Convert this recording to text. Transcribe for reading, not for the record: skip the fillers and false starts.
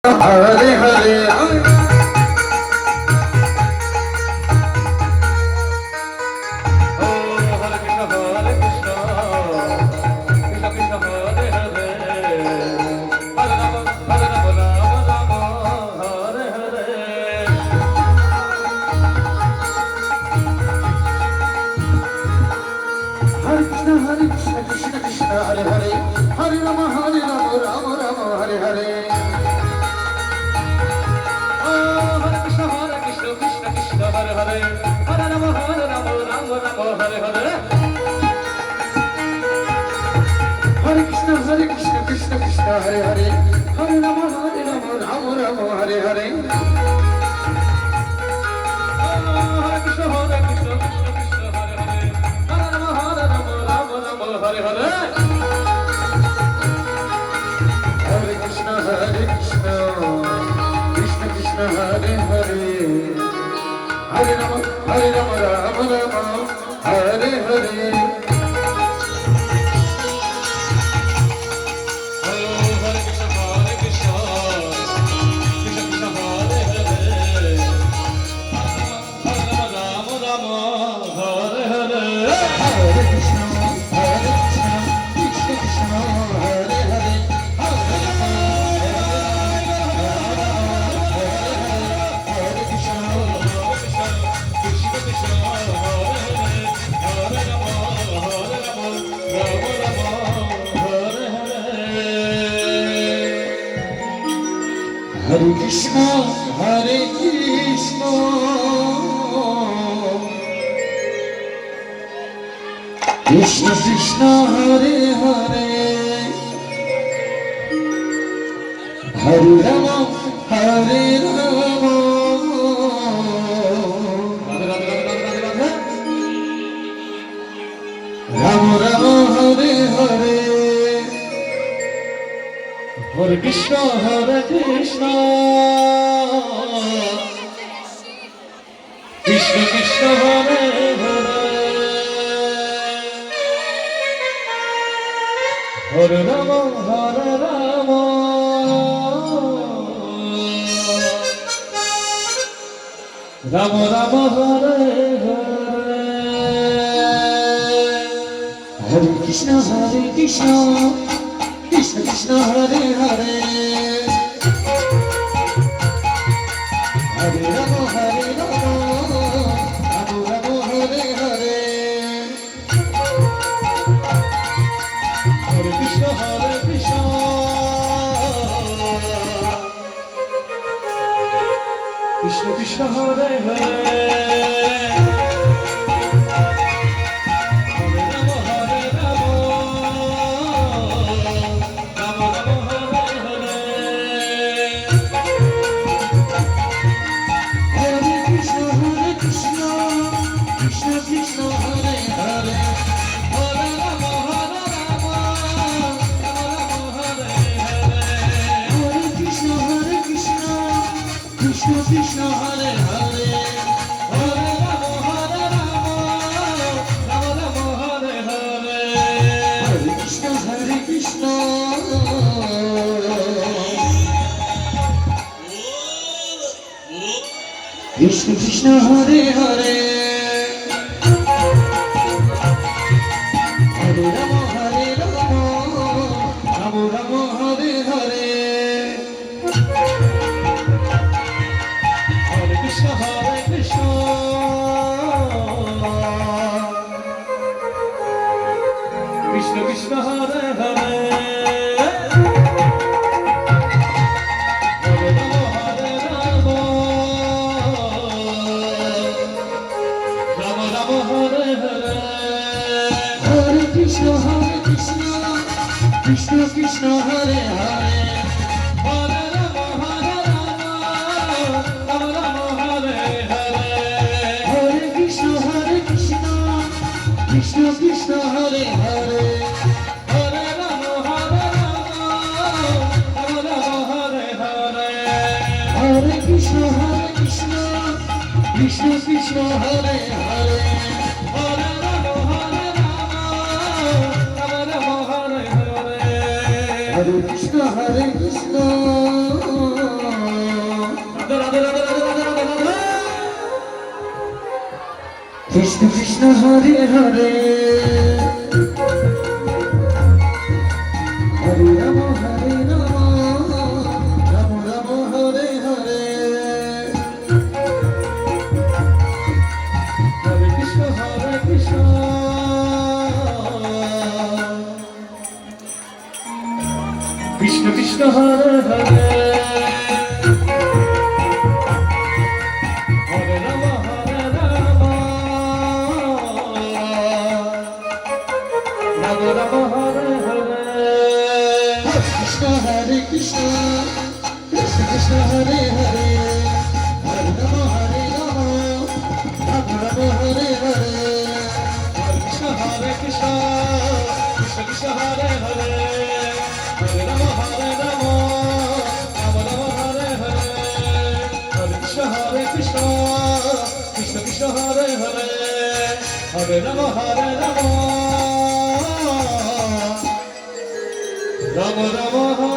Hare Hare Hare Krishna Krishna Krishna Hare Hare Hare Ram Ram Ram Hare Hare Hare Krishna Krishna Krishna Hare Hare Hare Ram Ram Hare Hare Hare Krishna Krishna Krishna Hare Hare Hare Ram Ram Hare Hare Hare Krishna Krishna Krishna Hare Hare Hare Ram Hare Hare Hare Krishna Krishna Krishna Hare Hare Hare Ram Ram Hare Hare Hare Krishna, Hare Krishna, Krishna Krishna, Hare Hare, Hare Rama, Hare Rama, Rama Rama, Hare Hare. Hare Krishna, Hare Krishna, Krishna Krishna, Hare Hare, Hare Rama, Hare Rama, Rama Rama, Hare Hare, Hare Krishna, Krishna Krishna, Hare Hare, Hare Rama, Rama Rama, Hare Hare, Hare Krishna, Krishna Krishna, Hare Hare. Krishna Krishna Hare Hare Hare Rama Rama Hare Hare Hare Krishna Krishna Krishna Hare Hare Hare Rama Rama Hare Hare Krishna Krishna Krishna Hare Hare Hare Rama Rama Hare Hare Hare Krishna Krishna Krishna Hare Hare Hare Rama Rama Hare Krishna Krishna Hare Hare Hare Rama Hare Hare Hare Krishna Krishna Hare Hare Hare Rama Hare Hare Hare Krishna Krishna Hare Hare Hare Ram Ram Ram Hare Hare Hare Krishna Krishna Krishna Hare Hare Hare Ram Ram Ram Hare Hare Krishna Hare Krishna Krishna Krishna Hare Hare Hare Ram Ram Ram Hare Hare Hare Krishna Krishna Krishna Krishna Hare Hare Hare Ram Ram Ram Hare Hare Hare Krishna Krishna Krishna Krishna Hare Hare Hare Ram Ram Ram Ram